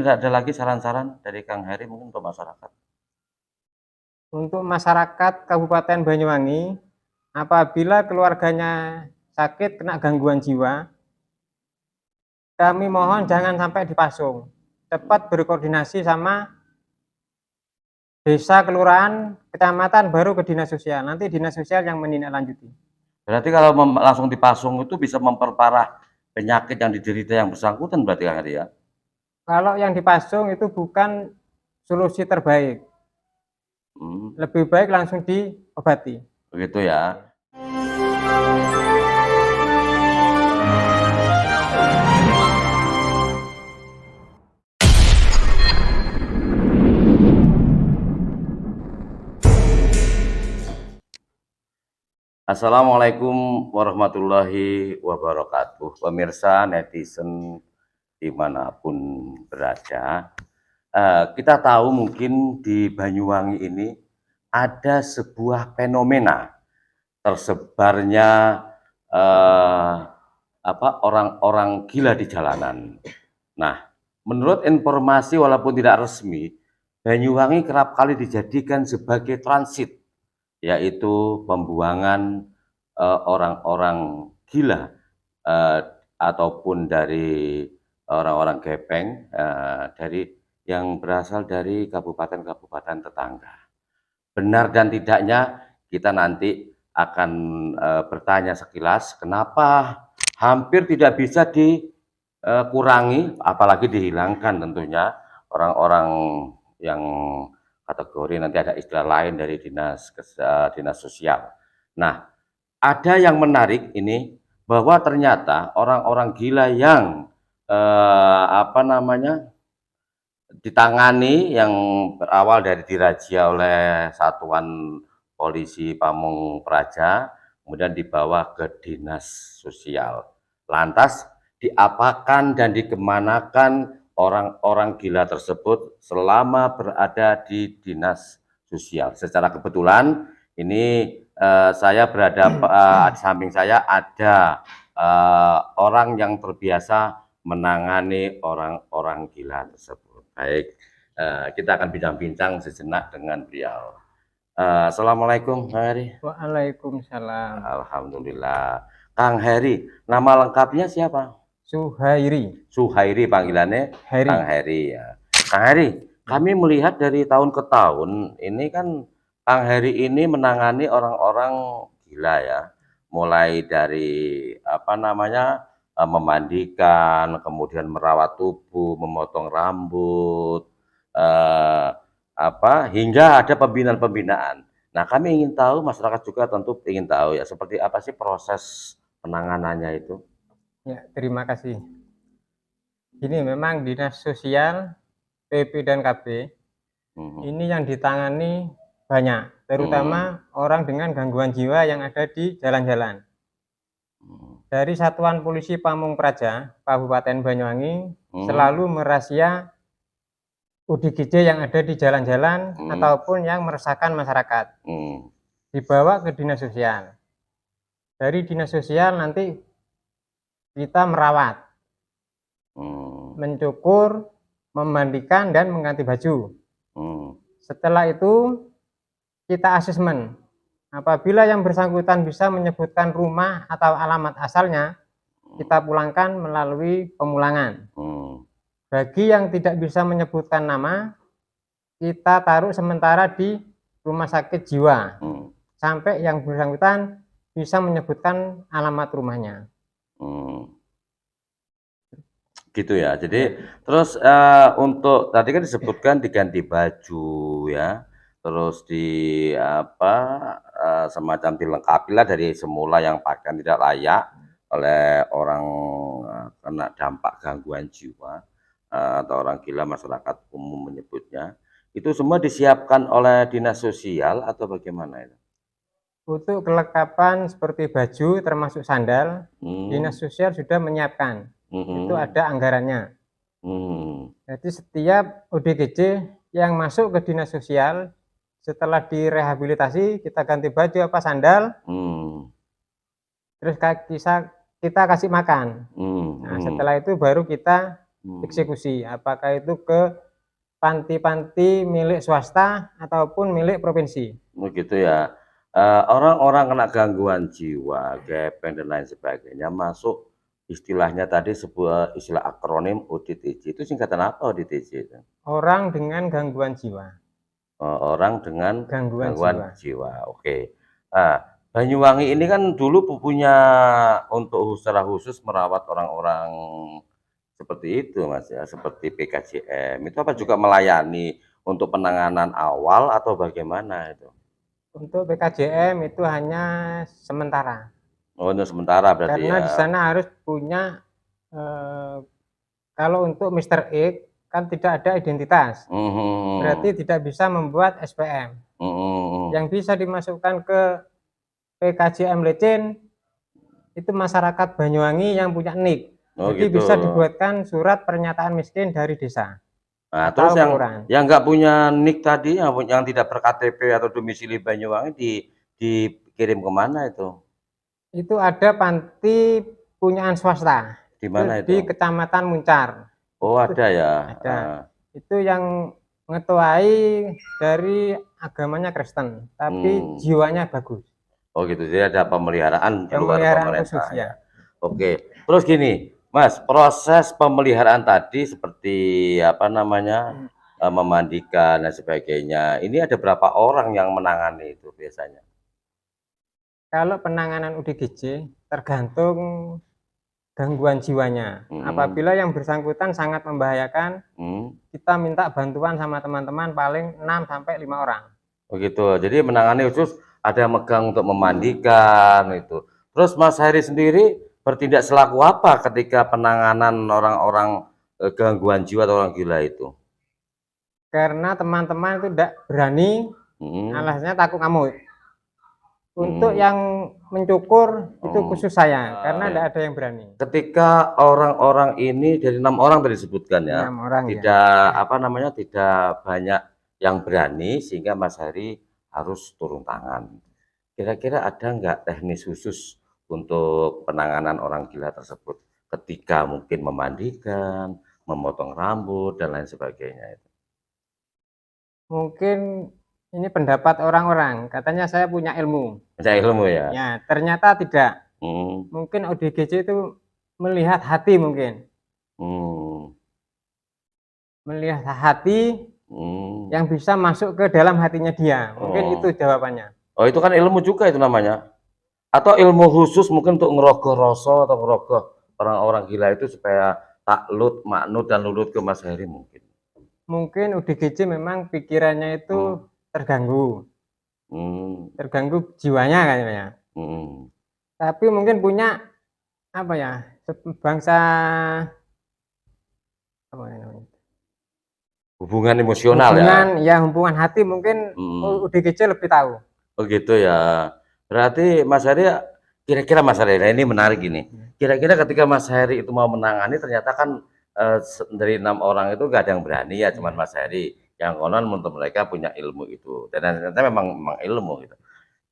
Mungkin ada lagi saran-saran dari Kang Heri mungkin untuk masyarakat? Untuk masyarakat Kabupaten Banyuwangi, apabila keluarganya sakit kena gangguan jiwa, kami mohon jangan sampai dipasung. Cepat berkoordinasi sama desa, kelurahan, kecamatan, baru ke dinas sosial. Nanti dinas sosial yang menindaklanjuti. Berarti kalau langsung dipasung itu bisa memperparah penyakit yang diderita yang bersangkutan berarti Kang Heri ya? Kalau yang dipasung itu bukan solusi terbaik. Lebih baik langsung diobati. Begitu ya. Assalamualaikum warahmatullahi wabarakatuh. Pemirsa netizen dimanapun berada, kita tahu mungkin di Banyuwangi ini ada sebuah fenomena tersebarnya orang-orang gila di jalanan. Nah, menurut informasi walaupun tidak resmi, Banyuwangi kerap kali dijadikan sebagai transit, yaitu pembuangan orang-orang gila ataupun dari orang-orang gepeng dari yang berasal dari kabupaten-kabupaten tetangga. Benar dan tidaknya kita nanti akan bertanya sekilas kenapa hampir tidak bisa dikurangi, apalagi dihilangkan tentunya orang-orang yang kategori nanti ada istilah lain dari dinas sosial. Nah, ada yang menarik ini bahwa ternyata orang-orang gila yang ditangani yang berawal dari dirazia oleh Satuan Polisi Pamung Praja, kemudian dibawa ke dinas sosial. Lantas diapakan dan dikemanakan orang-orang gila tersebut selama berada di dinas sosial? Secara kebetulan ini saya berada di samping saya ada orang yang terbiasa menangani orang-orang gila tersebut. Baik, kita akan bincang-bincang sejenak dengan beliau. Assalamualaikum Kang Heri. Waalaikumsalam. Alhamdulillah. Kang Heri, nama lengkapnya siapa? Suhairi. Suhairi panggilannya Heri. Kang Heri ya. Kang Heri, kami melihat dari tahun ke tahun ini kan Kang Heri ini menangani orang-orang gila ya. Mulai dari memandikan, kemudian merawat tubuh, memotong rambut, hingga ada pembinaan-pembinaan. Nah, kami ingin tahu, masyarakat juga tentu ingin tahu ya, seperti apa sih proses penanganannya itu? Ya, terima kasih. Ini memang dinas sosial, PP dan KB, ini yang ditangani banyak, terutama orang dengan gangguan jiwa yang ada di jalan-jalan. Dari Satuan Polisi Pamung Praja, Kabupaten Banyuwangi, selalu merazia ODGJ yang ada di jalan-jalan ataupun yang meresahkan masyarakat. Dibawa ke dinas sosial. Dari dinas sosial nanti kita merawat, mencukur, memandikan, dan mengganti baju. Setelah itu kita asesmen. Apabila yang bersangkutan bisa menyebutkan rumah atau alamat asalnya, kita pulangkan melalui pemulangan. Bagi yang tidak bisa menyebutkan nama, kita taruh sementara di rumah sakit jiwa sampai yang bersangkutan bisa menyebutkan alamat rumahnya. Gitu ya. Jadi terus untuk tadi kan disebutkan diganti baju ya, terus semacam dilengkapi lah dari semula yang pakaian tidak layak oleh orang kena dampak gangguan jiwa atau orang gila, masyarakat umum menyebutnya. Itu semua disiapkan oleh dinas sosial atau bagaimana itu? Untuk kelengkapan seperti baju termasuk sandal, dinas sosial sudah menyiapkan. Itu ada anggarannya. Jadi setiap ODGJ yang masuk ke dinas sosial setelah direhabilitasi, kita ganti baju apa sandal, terus kita kasih makan. Nah, setelah itu baru kita eksekusi, apakah itu ke panti-panti milik swasta ataupun milik provinsi. Begitu ya. Orang-orang kena gangguan jiwa, gepeng dan lain sebagainya masuk istilahnya tadi sebuah istilah akronim ODTJ. Itu singkatan apa ODTJ itu? Orang dengan gangguan jiwa. Orang dengan Gangguan gangguan jiwa. jiwa. Oke. Nah, Banyuwangi ini kan dulu punya untuk secara khusus merawat orang-orang seperti itu, Mas ya, seperti PKJM. Itu apa juga melayani untuk penanganan awal atau bagaimana itu? Untuk PKJM itu hanya sementara. Oh, untuk sementara berarti Karena ya. di sana harus punya kalau untuk Mr. X kan tidak ada identitas. Berarti tidak bisa membuat SPM. Yang bisa dimasukkan ke PKJM Lecin itu masyarakat Banyuwangi yang punya NIK. Oh, Jadi gitu. bisa dibuatkan surat pernyataan miskin dari desa. Nah, atau terus kelurahan. yang nggak punya NIK tadi, yang tidak berKTP atau domisili Banyuwangi dikirim kemana itu? Itu ada panti punyaan swasta. Di mana Di itu? Kecamatan Muncar. Oh, ada ya. Ada. Itu yang mengetuai dari agamanya Kristen, tapi jiwanya bagus. Oh gitu, jadi ada pemeliharaan di luar pemerintah khusus, ya. Oke, terus gini, Mas, proses pemeliharaan tadi seperti apa namanya, memandikan dan sebagainya. Ini ada berapa orang yang menangani itu biasanya? Kalau penanganan ODGJ tergantung gangguan jiwanya. Apabila yang bersangkutan sangat membahayakan, kita minta bantuan sama teman-teman paling 6 sampai 5 orang. Oh gitu. Jadi menangani khusus ada yang megang untuk memandikan itu. Terus Mas Heri sendiri bertindak selaku apa ketika penanganan orang-orang gangguan jiwa atau orang gila itu? Karena teman-teman itu tidak berani, alasannya takut ngamuk. Untuk yang mencukur itu khusus saya, karena tidak ada yang berani. Ketika orang-orang ini dari 6 orang tadi disebutkan ya, 6 orang tidak apa namanya, tidak banyak yang berani sehingga Mas Heri harus turun tangan. Kira-kira ada nggak teknis khusus untuk penanganan orang gila tersebut ketika mungkin memandikan, memotong rambut dan lain sebagainya itu? Mungkin ini pendapat orang-orang, katanya saya punya ilmu. Punya ilmu ya? Ya, ternyata tidak. Mungkin ODGJ itu melihat hati mungkin. Melihat hati yang bisa masuk ke dalam hatinya dia. Mungkin itu jawabannya. Oh, itu kan ilmu juga itu namanya. Atau ilmu khusus mungkin untuk ngerogoh rasa atau ngerogoh orang-orang gila itu supaya takluk, maknut dan nurut ke Mas Heri mungkin. Mungkin ODGJ memang pikirannya itu terganggu. Terganggu jiwanya kayaknya. Tapi mungkin punya apa ya? Bangsa apa namanya? Hubungan emosional ya. Hubungan hati mungkin ODGJ lebih tahu. Oh gitu ya. Berarti Mas Heri kira-kira Mas Heri, nah ini menarik ini. Kira-kira ketika Mas Heri itu mau menangani ternyata kan dari 6 orang itu gak ada yang berani ya, cuman Mas Heri yang konon menurut mereka punya ilmu itu dan ternyata memang ilmu gitu.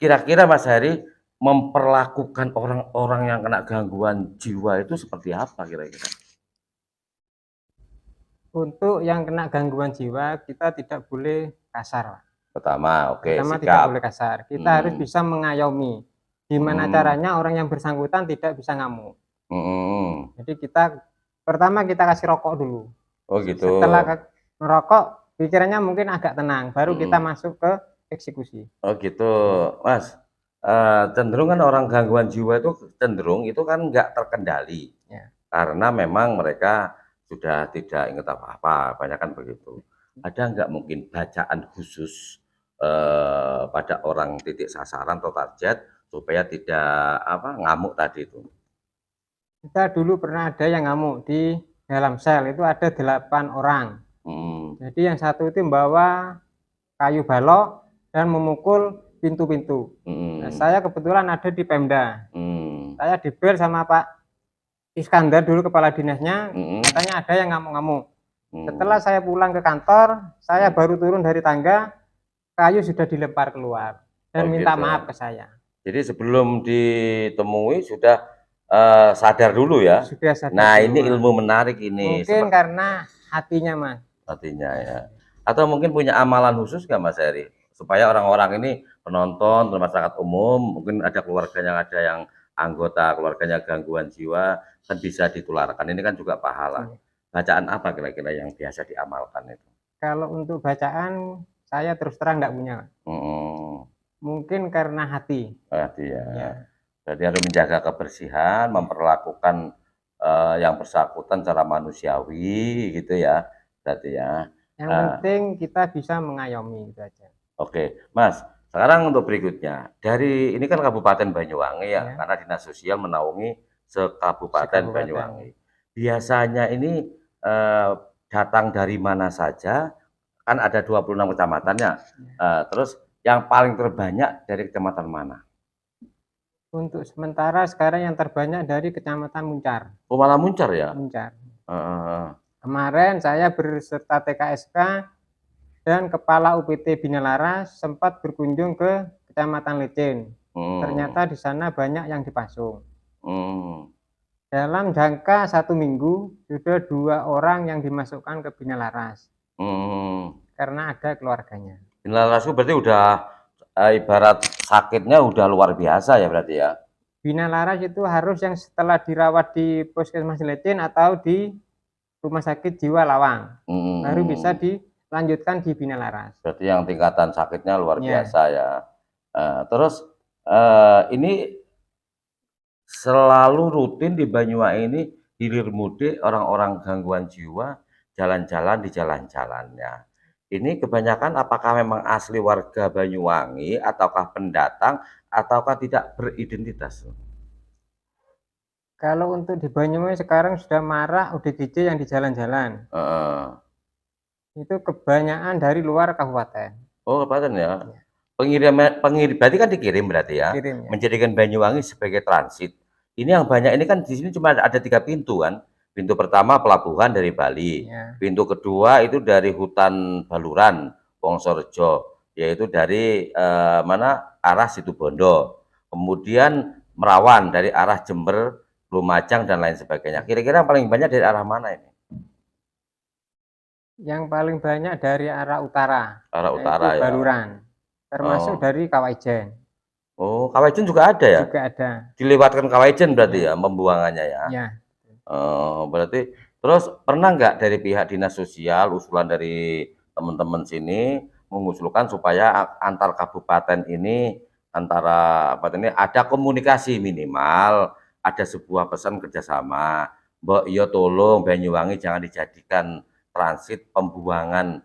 Kira-kira Mas Heri memperlakukan orang-orang yang kena gangguan jiwa itu seperti apa kira-kira? Untuk yang kena gangguan jiwa kita tidak boleh kasar. Pertama, tidak boleh kasar. Kita harus bisa mengayomi. Gimana caranya orang yang bersangkutan tidak bisa ngamuk. Jadi pertama kita kasih rokok dulu. Oh gitu. Setelah merokok, pikirannya mungkin agak tenang, baru kita masuk ke eksekusi. Oh gitu, Mas. Cenderung kan orang gangguan jiwa itu cenderung itu kan nggak terkendali, karena memang mereka sudah tidak ingat apa-apa, banyak kan begitu. Ada nggak mungkin bacaan khusus pada orang titik sasaran atau target supaya tidak ngamuk tadi itu? Kita dulu pernah ada yang ngamuk di dalam sel, itu ada 8 orang. Jadi yang satu itu membawa kayu balok dan memukul pintu-pintu. Nah, saya kebetulan ada di Pemda. Saya dibel sama Pak Iskandar dulu kepala dinasnya, katanya ada yang ngamuk-ngamuk. Setelah saya pulang ke kantor, saya baru turun dari tangga, kayu sudah dilempar keluar dan minta maaf ke saya. Jadi sebelum ditemui sudah sadar dulu ya. Sudah sadar Nah, ini duluan. ilmu menarik ini. Mungkin karena hatinya, Mas. Artinya ya. Atau mungkin punya amalan khusus nggak Mas Heri? Supaya orang-orang ini penonton, masyarakat umum, mungkin ada keluarganya, ada yang anggota keluarganya gangguan jiwa, kan bisa ditularkan. Ini kan juga pahala. Bacaan apa kira-kira yang biasa diamalkan itu? Kalau untuk bacaan, saya terus terang nggak punya. Mungkin karena hati. Hati ya. Ya. Jadi harus menjaga kebersihan, memperlakukan yang bersangkutan secara manusiawi gitu ya. Berarti ya. Yang penting kita bisa mengayomi gitu aja. Oke, Mas. Sekarang untuk berikutnya, dari ini kan Kabupaten Banyuwangi ya, karena Dinas Sosial menaungi sekabupaten Banyuwangi. Biasanya ini datang dari mana saja? Kan ada 26 kecamatannya. Terus yang paling terbanyak dari kecamatan mana? Untuk sementara sekarang yang terbanyak dari Kecamatan Muncar. Oh, malah Muncar ya? Muncar. Kemarin saya berserta TKSK dan Kepala UPT Bina Laras sempat berkunjung ke Kecamatan Lecen. Ternyata di sana banyak yang dipasung. Dalam jangka 1 minggu sudah 2 orang yang dimasukkan ke Bina Laras. Karena ada keluarganya. Bina Laras itu berarti udah ibarat sakitnya udah luar biasa ya berarti ya. Bina Laras itu harus yang setelah dirawat di Puskesmas Lecen atau di Rumah Sakit Jiwa Lawang. Baru bisa dilanjutkan di Bina Laras. Berarti yang tingkatan sakitnya luar biasa ya. Terus ini selalu rutin di Banyuwangi ini hilir mudik orang-orang gangguan jiwa jalan-jalan di jalan-jalannya. Ini kebanyakan apakah memang asli warga Banyuwangi ataukah pendatang ataukah tidak beridentitas? Kalau untuk di Banyuwangi sekarang sudah marak ODGJ yang di jalan-jalan. Itu kebanyakan dari luar kabupaten. Oh, kabupaten ya. Pengirim berarti kan dikirim berarti ya. Kirim, ya. Menjadikan Banyuwangi sebagai transit. Ini yang banyak ini kan di sini cuma ada 3 pintu kan. Pintu pertama pelabuhan dari Bali. Ya. Pintu kedua itu dari hutan Baluran, Wongsorejo, yaitu dari mana arah Situbondo. Kemudian Merawan dari arah Jember, Lumajang dan lain sebagainya. Kira-kira paling banyak dari arah mana ini? Yang paling banyak dari arah utara. Arah utara ya. Baluran. Termasuk dari Kawajen. Oh, Kawajen juga ada ya? Juga ada. Dilewatkan Kawajen berarti ya pembuangannya ya? Ya. Berarti terus pernah nggak dari pihak dinas sosial usulan dari teman-teman sini mengusulkan supaya antar kabupaten ini antara apa ini ada komunikasi minimal, ada sebuah pesan kerjasama, Mbok yo tolong Banyuwangi jangan dijadikan transit pembuangan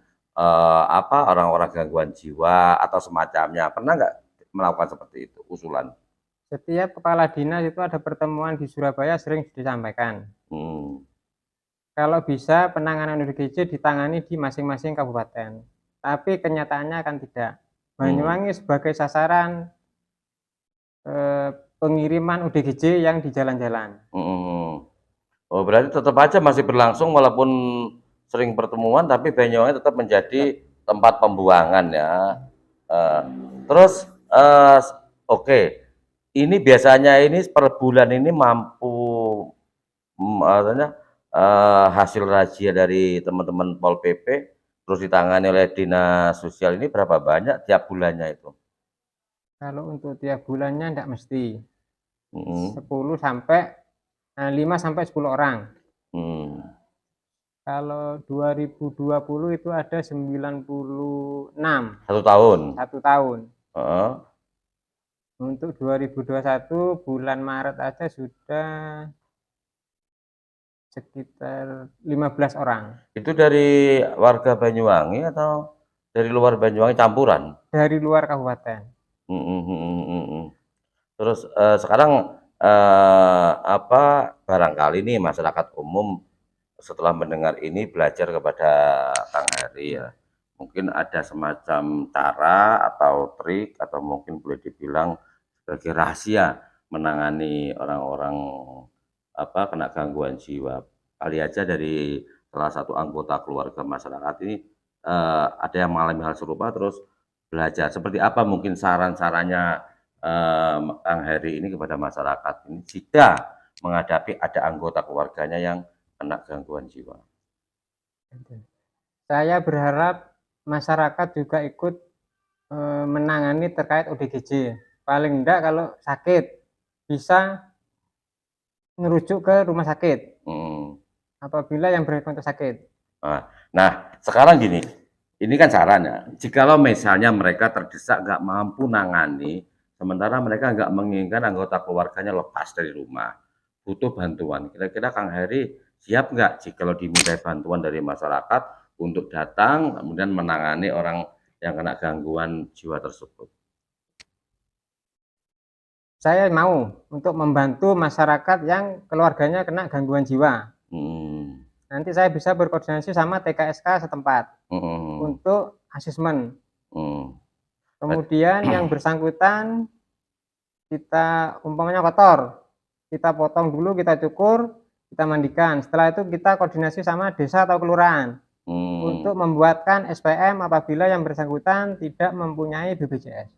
orang-orang gangguan jiwa atau semacamnya. Pernah nggak melakukan seperti itu usulan? Setiap kepala dinas itu ada pertemuan di Surabaya sering disampaikan. Kalau bisa penanganan ODGJ ditangani di masing-masing kabupaten. Tapi kenyataannya kan tidak. Banyuwangi sebagai sasaran pengiriman ODGJ yang di jalan-jalan. Oh, berarti tetap aja masih berlangsung walaupun sering pertemuan, tapi Banyuwangi tetap menjadi tempat pembuangan ya. Terus oke. Ini biasanya ini per bulan ini mampu hasil razia dari teman-teman Pol PP terus ditangani oleh Dinas Sosial ini berapa banyak tiap bulannya itu? Kalau untuk tiap bulannya tidak mesti. 10 sampai 5 sampai 10 orang. Kalau 2020 itu ada 96. 1 tahun. 1 tahun. Untuk 2021 bulan Maret aja sudah sekitar 15 orang. Itu dari warga Banyuwangi atau dari luar Banyuwangi campuran? Dari luar kabupaten. Terus sekarang barangkali nih masyarakat umum setelah mendengar ini belajar kepada Kang Heri ya. Mungkin ada semacam cara atau trik atau mungkin boleh dibilang sebagai rahasia menangani orang-orang kena gangguan jiwa. Kali aja dari salah satu anggota keluarga masyarakat ini ada yang mengalami hal serupa terus belajar seperti apa mungkin saran-sarannya Kang Heri ini kepada masyarakat ini jika menghadapi ada anggota keluarganya yang kena gangguan jiwa? Saya berharap masyarakat juga ikut menangani terkait ODGJ. Paling enggak kalau sakit bisa merujuk ke rumah sakit apabila yang beresiko sakit. Nah, sekarang gini, ini kan saran ya. Jikalau misalnya mereka terdesak nggak mampu nangani, sementara mereka nggak menginginkan anggota keluarganya lepas dari rumah, butuh bantuan. Kira-kira Kang Heri siap nggak jikalau diminta bantuan dari masyarakat untuk datang kemudian menangani orang yang kena gangguan jiwa tersebut? Saya mau untuk membantu masyarakat yang keluarganya kena gangguan jiwa. Nanti saya bisa berkoordinasi sama TKSK setempat untuk asesmen. Kemudian yang bersangkutan kita umpamanya kotor, kita potong dulu, kita cukur, kita mandikan. Setelah itu kita koordinasi sama desa atau kelurahan untuk membuatkan SPM apabila yang bersangkutan tidak mempunyai BPJS.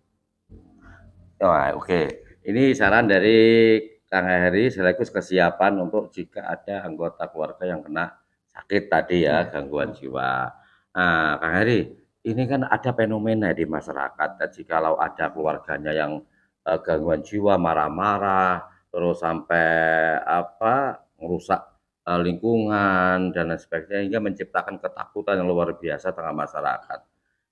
Wah, oke. Ini saran dari Kang Heri sekaligus kesiapan untuk jika ada anggota keluarga yang kena sakit tadi ya, gangguan jiwa. Nah, Kang Heri, ini kan ada fenomena di masyarakat. Dan jikalau ada keluarganya yang gangguan jiwa, marah-marah, terus sampai merusak lingkungan dan lain sebagainya, hingga menciptakan ketakutan yang luar biasa tengah masyarakat.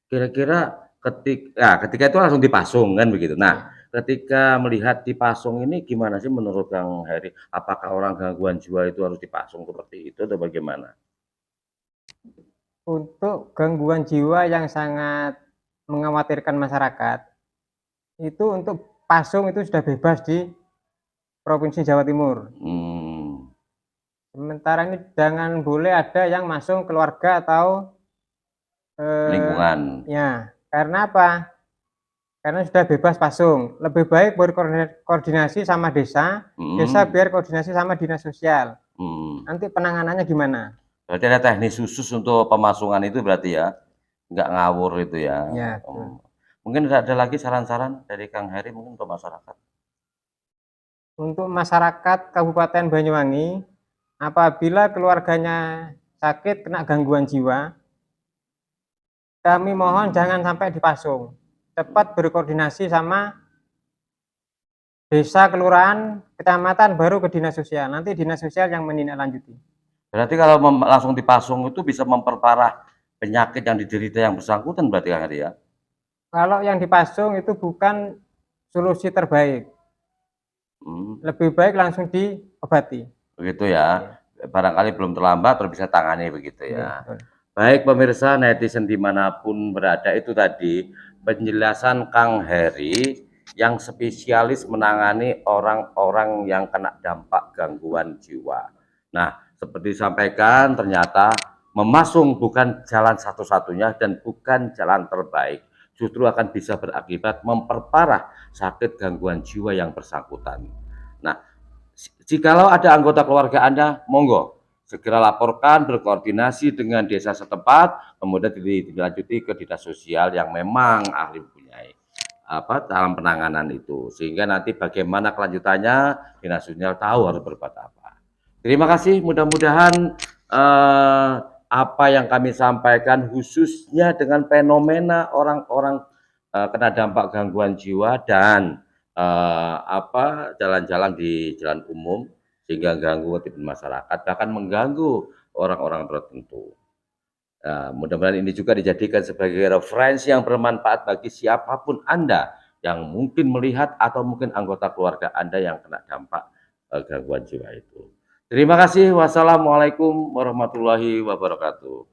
Kira-kira ketika itu langsung dipasung kan begitu. Nah, ketika melihat dipasung ini gimana sih menurut Kang Heri? Apakah orang gangguan jiwa itu harus dipasung seperti itu atau bagaimana? Untuk gangguan jiwa yang sangat mengkhawatirkan masyarakat, itu untuk pasung itu sudah bebas di Provinsi Jawa Timur. Sementara ini jangan boleh ada yang masuk keluarga atau lingkungan. Ya, karena apa? Karena sudah bebas pasung. Lebih baik berkoordinasi sama desa, desa biar koordinasi sama dinas sosial. Nanti penanganannya gimana? Berarti ada teknis khusus untuk pemasungan itu berarti ya? Nggak ngawur itu ya? Ya. Mungkin ada lagi saran-saran dari Kang Heri mungkin untuk masyarakat? Untuk masyarakat Kabupaten Banyuwangi, apabila keluarganya sakit kena gangguan jiwa, kami mohon jangan sampai dipasung. Cepat berkoordinasi sama desa, kelurahan, kecamatan, baru ke dinas sosial. Nanti dinas sosial yang menindaklanjuti. Berarti kalau langsung dipasung itu bisa memperparah penyakit yang diderita yang bersangkutan berarti Kang Heri ya? Kalau yang dipasung itu bukan solusi terbaik. Lebih baik langsung diobati. Begitu ya. Barangkali belum terlambat terus bisa tangani begitu ya. Baik pemirsa netizen dimanapun berada, itu tadi penjelasan Kang Heri yang spesialis menangani orang-orang yang kena dampak gangguan jiwa. Nah, seperti disampaikan ternyata memasung bukan jalan satu-satunya dan bukan jalan terbaik. Justru akan bisa berakibat memperparah sakit gangguan jiwa yang bersangkutan. Nah, jikalau ada anggota keluarga Anda, monggo segera laporkan, berkoordinasi dengan desa setempat, kemudian dilanjuti ke dinas sosial yang memang ahli mempunyai dalam penanganan itu, sehingga nanti bagaimana kelanjutannya dinas sosial tahu harus berbuat apa. Terima kasih, mudah-mudahan apa yang kami sampaikan khususnya dengan fenomena orang-orang kena dampak gangguan jiwa dan jalan-jalan di jalan umum sehingga ganggu aktivitas masyarakat, bahkan mengganggu orang-orang tertentu. Mudah-mudahan ini juga dijadikan sebagai referensi yang bermanfaat bagi siapapun Anda yang mungkin melihat atau mungkin anggota keluarga Anda yang kena dampak gangguan jiwa itu. Terima kasih. Wassalamualaikum warahmatullahi wabarakatuh.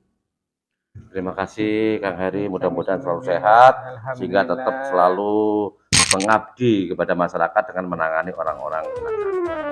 Terima kasih Kang Heri, mudah-mudahan selalu sehat sehingga tetap selalu mengabdi kepada masyarakat dengan menangani orang-orang kena gangguan.